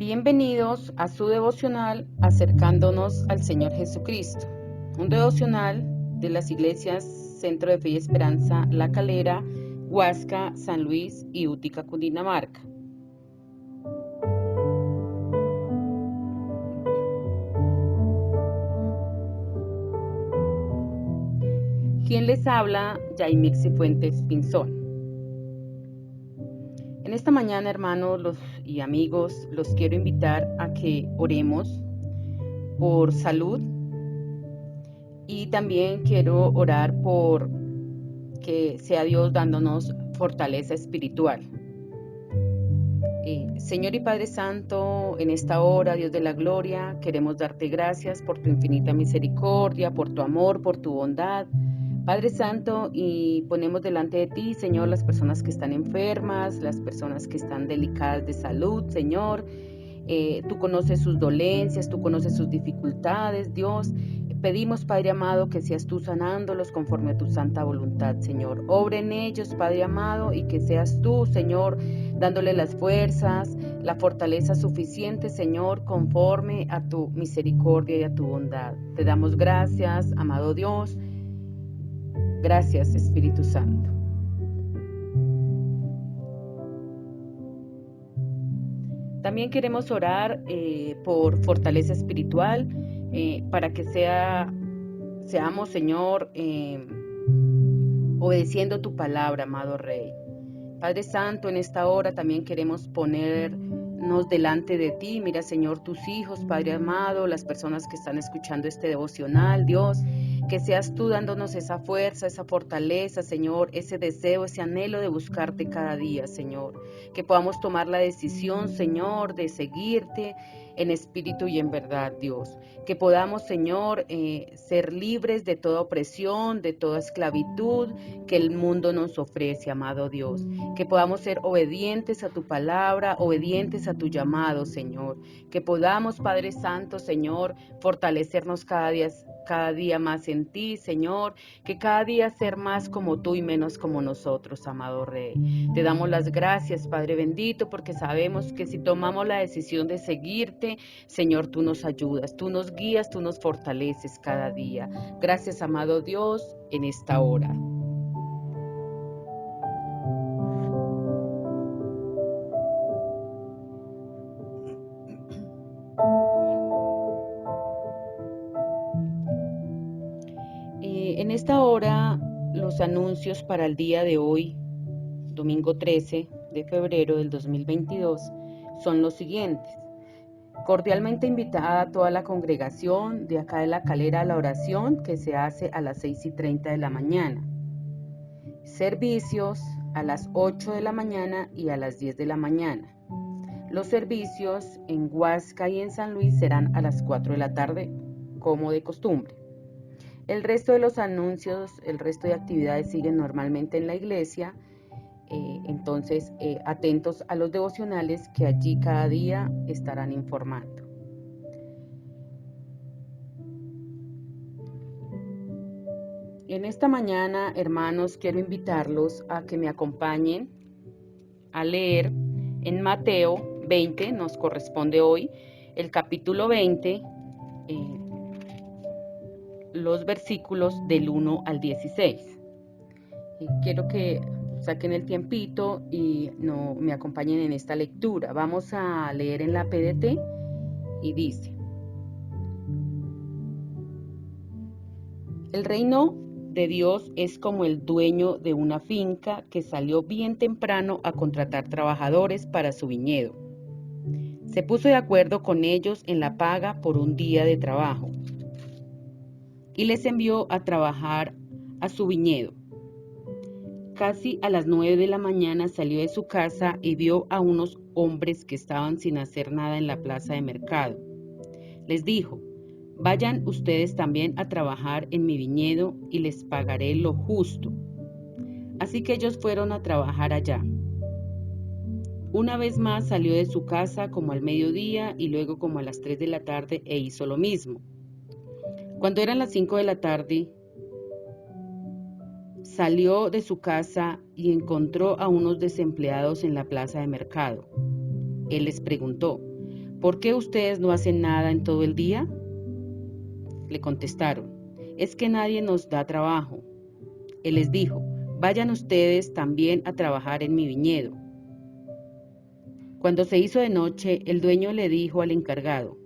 Bienvenidos a su devocional Acercándonos al Señor Jesucristo, un devocional de las iglesias Centro de Fe y Esperanza La Calera, Huasca, San Luis y Útica, Cundinamarca. Quien les habla, Yaimir Cifuentes Pinzón. En esta mañana, hermanos y amigos, los quiero invitar a que oremos por salud y también quiero orar por que sea Dios dándonos fortaleza espiritual. Señor y Padre Santo, en esta hora, Dios de la gloria, queremos darte gracias por tu infinita misericordia, por tu amor, por tu bondad. Padre Santo, y ponemos delante de ti, Señor, las personas que están enfermas, las personas que están delicadas de salud, Señor. Tú conoces sus dolencias, tú conoces sus dificultades, Dios. Pedimos, Padre amado, que seas tú sanándolos conforme a tu santa voluntad, Señor. Obra en ellos, Padre amado, y que seas tú, Señor, dándole las fuerzas, la fortaleza suficiente, Señor, conforme a tu misericordia y a tu bondad. Te damos gracias, amado Dios. Gracias, Espíritu Santo. También queremos orar por fortaleza espiritual, para que seamos, Señor, obedeciendo tu palabra, amado Rey. Padre Santo, en esta hora también queremos ponernos delante de ti. Mira, Señor, tus hijos, Padre amado, las personas que están escuchando este devocional, Dios, que seas tú dándonos esa fuerza, esa fortaleza, Señor, ese deseo, ese anhelo de buscarte cada día, Señor. Que podamos tomar la decisión, Señor, de seguirte en espíritu y en verdad, Dios. Que podamos, Señor, ser libres de toda opresión, de toda esclavitud que el mundo nos ofrece, amado Dios. Que podamos ser obedientes a tu palabra, obedientes a tu llamado, Señor. Que podamos, Padre Santo, Señor, fortalecernos cada día más en ti, Señor. Que cada día ser más como tú y menos como nosotros, amado Rey. Te damos las gracias, Padre bendito, porque sabemos que si tomamos la decisión de seguirte, Señor, tú nos ayudas, tú nos guías, tú nos fortaleces cada día. Gracias, amado Dios, en esta hora. En esta hora, los anuncios para el día de hoy, domingo 13 de febrero del 2022, son los siguientes. Cordialmente invitada a toda la congregación de acá de La Calera a la oración que se hace a las 6:30 de la mañana. Servicios a las 8 de la mañana y a las 10 de la mañana. Los servicios en Huasca y en San Luis serán a las 4 de la tarde, como de costumbre. El resto de los anuncios, el resto de actividades siguen normalmente en la iglesia, entonces atentos a los devocionales que allí cada día estarán informando. En esta mañana, hermanos, quiero invitarlos a que me acompañen a leer en Mateo 20, nos corresponde hoy, el capítulo 20, los versículos del 1 al 16. Quiero que saquen el tiempito y me acompañen en esta lectura. Vamos a leer en la PDT y dice: El reino de Dios es como el dueño de una finca que salió bien temprano a contratar trabajadores para su viñedo. Se puso de acuerdo con ellos en la paga por un día de trabajo y les envió a trabajar a su viñedo. Casi a las 9 de la mañana salió de su casa y vio a unos hombres que estaban sin hacer nada en la plaza de mercado. Les dijo: Vayan ustedes también a trabajar en mi viñedo y les pagaré lo justo. Así que ellos fueron a trabajar allá. Una vez más salió de su casa como al mediodía y luego como a las 3 de la tarde e hizo lo mismo. Cuando eran las 5 de la tarde, salió de su casa y encontró a unos desempleados en la plaza de mercado. Él les preguntó: ¿por qué ustedes no hacen nada en todo el día? Le contestaron, es que nadie nos da trabajo. Él les dijo, vayan ustedes también a trabajar en mi viñedo. Cuando se hizo de noche, el dueño le dijo al encargado,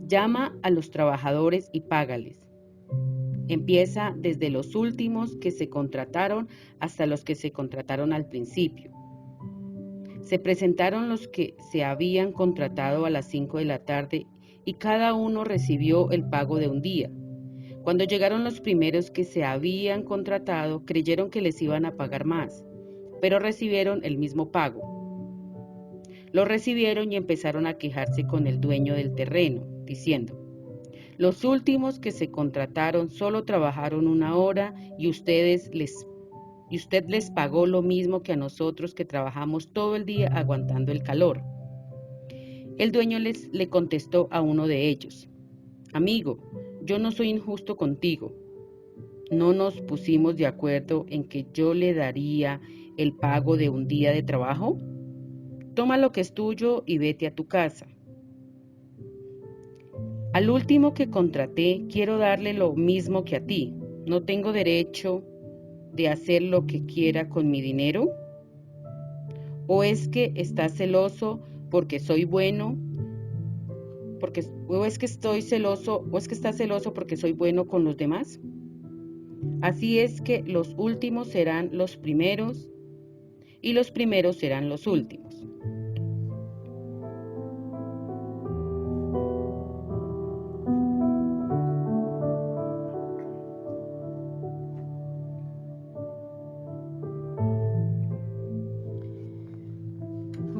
llama a los trabajadores y págales. Empieza desde los últimos que se contrataron hasta los que se contrataron al principio. Se presentaron los que se habían contratado a las 5 de la tarde y cada uno recibió el pago de un día. Cuando llegaron los primeros que se habían contratado, creyeron que les iban a pagar más, pero recibieron el mismo pago. Lo recibieron y empezaron a quejarse con el dueño del terreno, diciendo, los últimos que se contrataron solo trabajaron 1 hora y usted les pagó lo mismo que a nosotros que trabajamos todo el día aguantando el calor. El dueño le contestó a uno de ellos, amigo, yo no soy injusto contigo. ¿No nos pusimos de acuerdo en que yo le daría el pago de un día de trabajo? Toma lo que es tuyo y vete a tu casa. Al último que contraté quiero darle lo mismo que a ti. ¿No tengo derecho de hacer lo que quiera con mi dinero? ¿O es que estás celoso porque soy bueno? ¿O es que estás celoso porque soy bueno con los demás? Así es que los últimos serán los primeros y los primeros serán los últimos.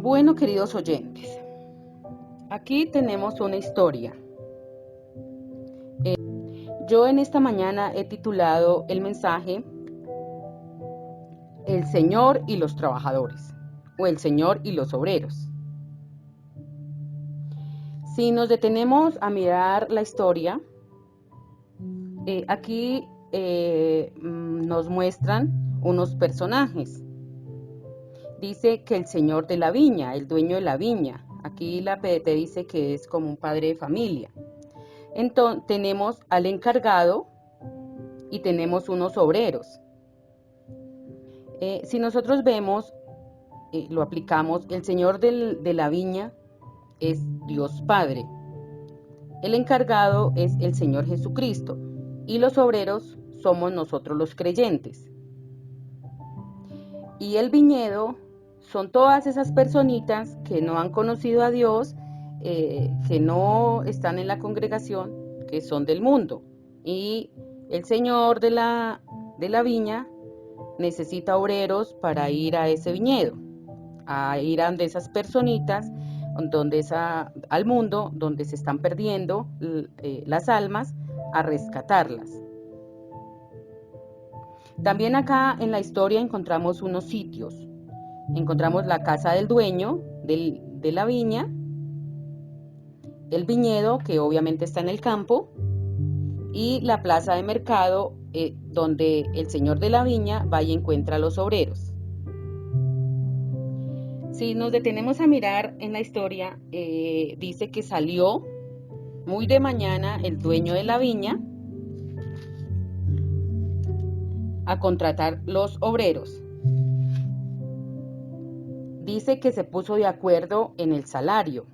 Bueno, queridos oyentes, aquí tenemos una historia. Yo en esta mañana he titulado el mensaje El Señor y los trabajadores, o el Señor y los obreros. Si nos detenemos a mirar la historia, aquí nos muestran unos personajes. Dice que el señor de la viña, el dueño de la viña, aquí la PDT dice que es como un padre de familia. Entonces tenemos al encargado y tenemos unos obreros. Si nosotros vemos, lo aplicamos, el señor de la viña es Dios Padre. El encargado es el Señor Jesucristo y los obreros somos nosotros los creyentes. Y el viñedo son todas esas personitas que no han conocido a Dios, que no están en la congregación, que son del mundo. Y el Señor de la viña necesita obreros para ir a ese viñedo, a ir a esas personitas, al mundo donde se están perdiendo las almas, a rescatarlas. También acá en la historia encontramos unos sitios. Encontramos la casa del dueño de la viña, el viñedo, que obviamente está en el campo, y la plaza de mercado, donde el señor de la viña va y encuentra a los obreros. Si nos detenemos a mirar en la historia, dice que salió muy de mañana el dueño de la viña a contratar los obreros. Dice que se puso de acuerdo en el salario.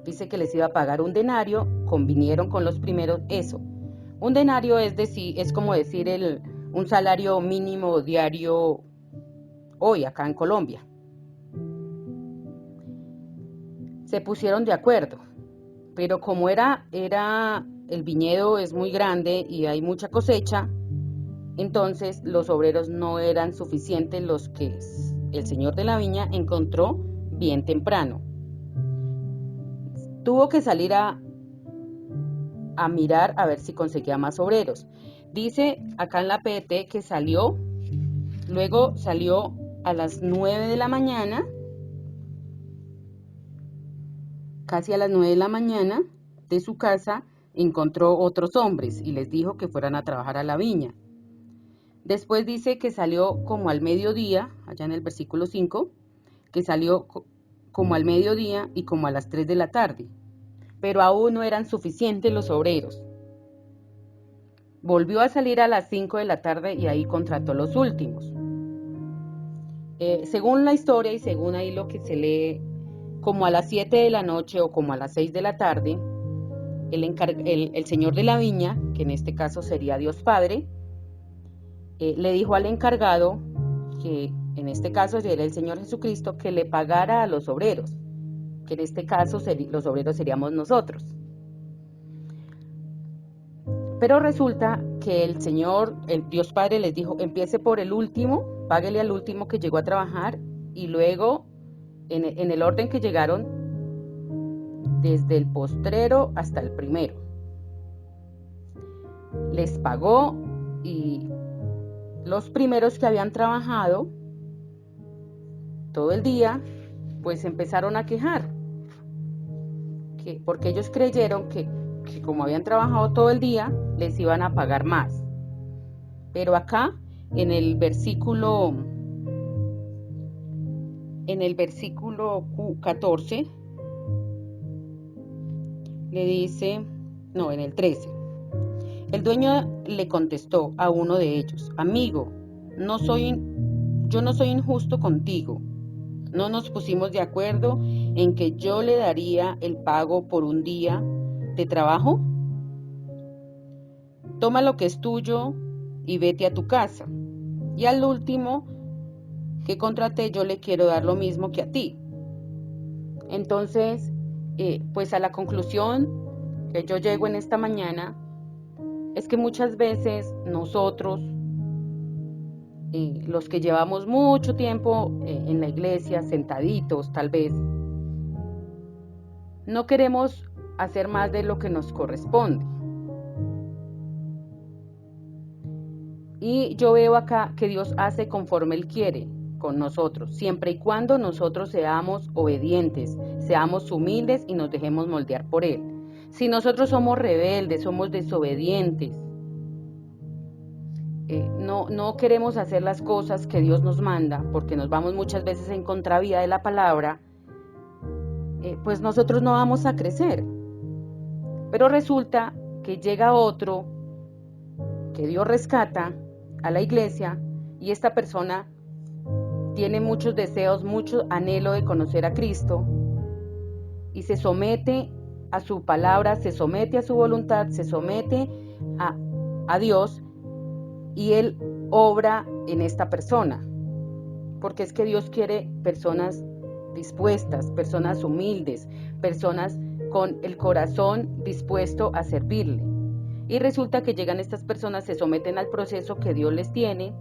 Dice que les iba a pagar un denario, convinieron con los primeros eso. Un denario es como decir un salario mínimo diario hoy acá en Colombia. Se pusieron de acuerdo, pero como era el viñedo es muy grande y hay mucha cosecha, entonces los obreros no eran suficientes los que el señor de la viña encontró bien temprano. Tuvo que salir a mirar a ver si conseguía más obreros. Dice acá en la PDT que luego salió a las 9 de la mañana, casi a las 9 de la mañana, de su casa, encontró otros hombres y les dijo que fueran a trabajar a la viña. Después dice que salió como al mediodía, allá en el versículo 5, que salió como al mediodía y como a las 3 de la tarde, pero aún no eran suficientes los obreros. Volvió a salir a las 5 de la tarde y ahí contrató los últimos. Según la historia y según ahí lo que se lee, como a las 7 de la noche o como a las 6 de la tarde, el señor de la viña, que en este caso sería Dios Padre, le dijo al encargado, que en este caso era el Señor Jesucristo, que le pagara a los obreros, que en este caso los obreros seríamos nosotros. Pero resulta que el Dios Padre les dijo, empiece por el último, páguele al último que llegó a trabajar, y luego, en el orden que llegaron, desde el postrero hasta el primero. Les pagó, y los primeros que habían trabajado todo el día, pues empezaron a quejar, porque ellos creyeron que como habían trabajado todo el día, les iban a pagar más. Pero acá, en el versículo 14, le dice, no, en el 13, el dueño le contestó a uno de ellos, amigo, yo no soy injusto contigo. No nos pusimos de acuerdo en que yo le daría el pago por un día de trabajo. Toma lo que es tuyo y vete a tu casa. Y al último que contraté yo le quiero dar lo mismo que a ti. Entonces, pues a la conclusión que yo llego en esta mañana es que muchas veces nosotros, los que llevamos mucho tiempo en la iglesia, sentaditos tal vez, no queremos hacer más de lo que nos corresponde. Y yo veo acá que Dios hace conforme Él quiere con nosotros, siempre y cuando nosotros seamos obedientes, seamos humildes y nos dejemos moldear por Él. Si nosotros somos rebeldes, somos desobedientes, no queremos hacer las cosas que Dios nos manda, porque nos vamos muchas veces en contravía de la palabra, pues nosotros no vamos a crecer. Pero resulta que llega otro que Dios rescata a la iglesia, y esta persona tiene muchos deseos, mucho anhelo de conocer a Cristo, y se somete a su palabra, se somete a su voluntad, se somete a Dios, y Él obra en esta persona, porque es que Dios quiere personas dispuestas, personas humildes, personas con el corazón dispuesto a servirle. Y resulta que llegan estas personas, se someten al proceso que Dios les tiene,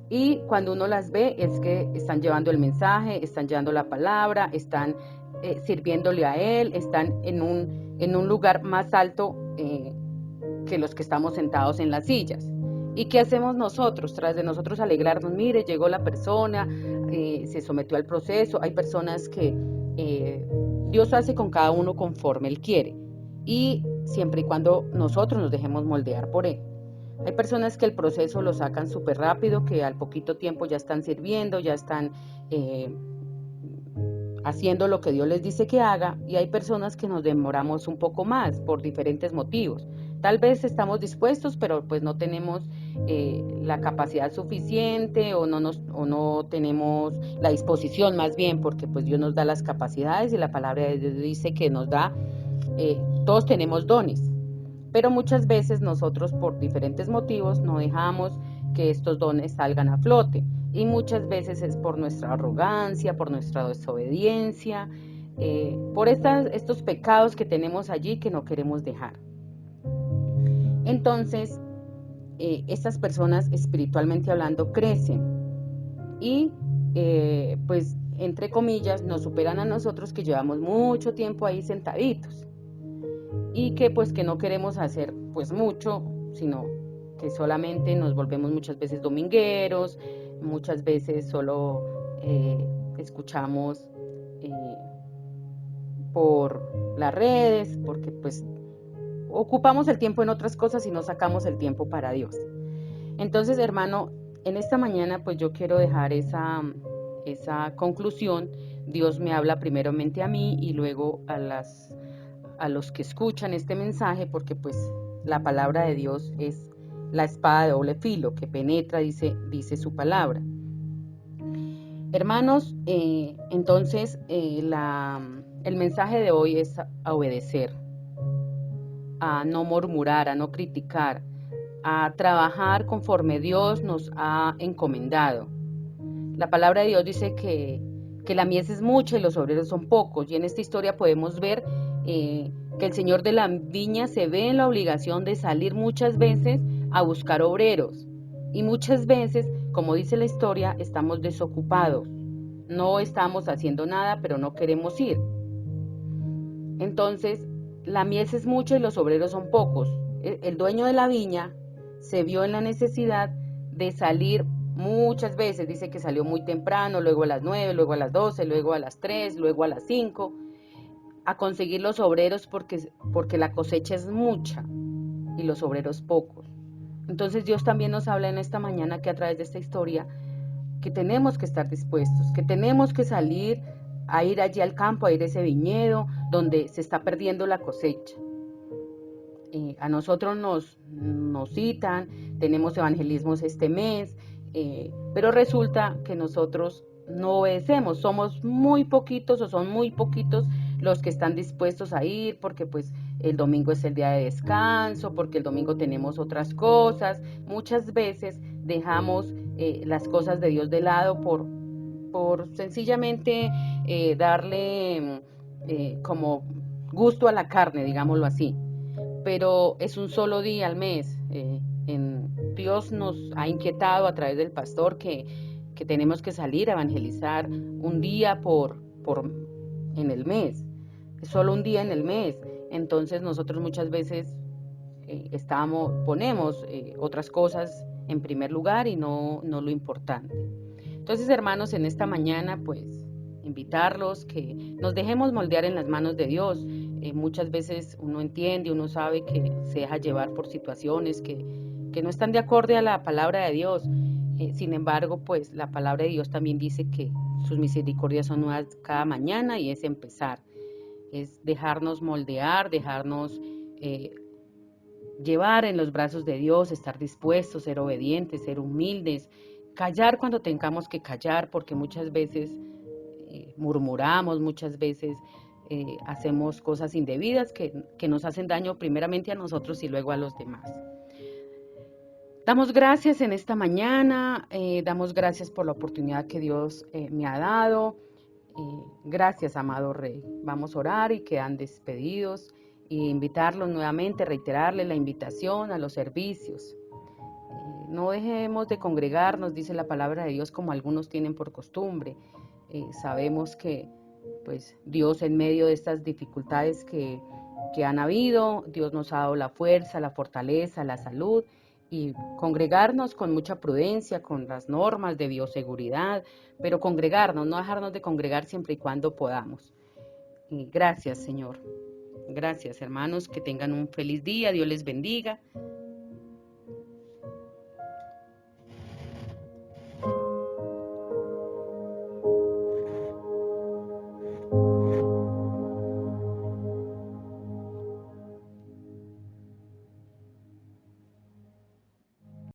y cuando uno las ve es que están llevando el mensaje, están llevando la palabra, están sirviéndole a Él, están en un lugar más alto que los que estamos sentados en las sillas. ¿Y qué hacemos nosotros? Tras de nosotros alegrarnos, mire, llegó la persona, se sometió al proceso. Hay personas que Dios hace con cada uno conforme Él quiere, y siempre y cuando nosotros nos dejemos moldear por Él. Hay personas que el proceso lo sacan súper rápido, que al poquito tiempo ya están sirviendo, ya están haciendo lo que Dios les dice que haga, y hay personas que nos demoramos un poco más por diferentes motivos. Tal vez estamos dispuestos, pero pues no tenemos la capacidad suficiente, o no tenemos la disposición, más bien, porque pues Dios nos da las capacidades, y la palabra de Dios dice que nos da, todos tenemos dones, pero muchas veces nosotros por diferentes motivos no dejamos que estos dones salgan a flote, y muchas veces es por nuestra arrogancia, por nuestra desobediencia, por estos pecados que tenemos allí que no queremos dejar. Entonces, estas personas, espiritualmente hablando, crecen, y pues entre comillas nos superan a nosotros, que llevamos mucho tiempo ahí sentaditos, y que pues que no queremos hacer pues mucho, sino que solamente nos volvemos muchas veces domingueros, muchas veces solo escuchamos por las redes, porque pues ocupamos el tiempo en otras cosas y no sacamos el tiempo para Dios. Entonces, hermano, en esta mañana pues yo quiero dejar esa conclusión Dios me habla primeramente a mí y luego a los que escuchan este mensaje, porque pues la palabra de Dios es la espada de doble filo que penetra, dice su palabra. Hermanos, entonces el mensaje de hoy es a obedecer, a no murmurar, a no criticar, a trabajar conforme Dios nos ha encomendado. La palabra de Dios dice que la mies es mucha y los obreros son pocos, y en esta historia podemos ver que el Señor de la viña se ve en la obligación de salir muchas veces a buscar obreros, y muchas veces, como dice la historia, estamos desocupados, no estamos haciendo nada, pero no queremos ir. Entonces, la mies es mucha y los obreros son pocos. El dueño de la viña se vio en la necesidad de salir muchas veces, dice que salió muy temprano, luego a las 9, luego a las 12, luego a las 3, luego a las 5, a conseguir los obreros porque la cosecha es mucha y los obreros pocos. Entonces Dios también nos habla en esta mañana que a través de esta historia que tenemos que estar dispuestos, que tenemos que salir a ir allí al campo, a ir a ese viñedo donde se está perdiendo la cosecha. A nosotros nos citan, tenemos evangelismos este mes, pero resulta que nosotros no obedecemos, somos muy poquitos o son muy poquitos los que están dispuestos a ir porque pues el domingo es el día de descanso, porque el domingo tenemos otras cosas. Muchas veces dejamos las cosas de Dios de lado por sencillamente darle como gusto a la carne, digámoslo así. Pero es un solo día al mes. Dios nos ha inquietado a través del pastor que tenemos que salir a evangelizar un día en el mes, solo un día en el mes. Entonces nosotros muchas veces ponemos otras cosas en primer lugar y no lo importante. Entonces, hermanos, en esta mañana, pues, invitarlos que nos dejemos moldear en las manos de Dios. Muchas veces uno entiende, uno sabe que se deja llevar por situaciones que no están de acuerdo a la palabra de Dios. Sin embargo, pues, la palabra de Dios también dice que sus misericordias son nuevas cada mañana y es empezar. Es dejarnos moldear, dejarnos llevar en los brazos de Dios, estar dispuestos, ser obedientes, ser humildes, callar cuando tengamos que callar, porque muchas veces murmuramos, muchas veces hacemos cosas indebidas que nos hacen daño primeramente a nosotros y luego a los demás. Damos gracias en esta mañana, damos gracias por la oportunidad que Dios me ha dado. Gracias, amado Rey. Vamos a orar y quedan despedidos. E invitarlos nuevamente, reiterarles la invitación a los servicios. No dejemos de congregarnos, dice la palabra de Dios, como algunos tienen por costumbre. Sabemos que pues, Dios en medio de estas dificultades que han habido, Dios nos ha dado la fuerza, la fortaleza, la salud, y congregarnos con mucha prudencia, con las normas de bioseguridad, pero congregarnos, no dejarnos de congregar siempre y cuando podamos. Y gracias, Señor. Gracias, hermanos, que tengan un feliz día, Dios les bendiga.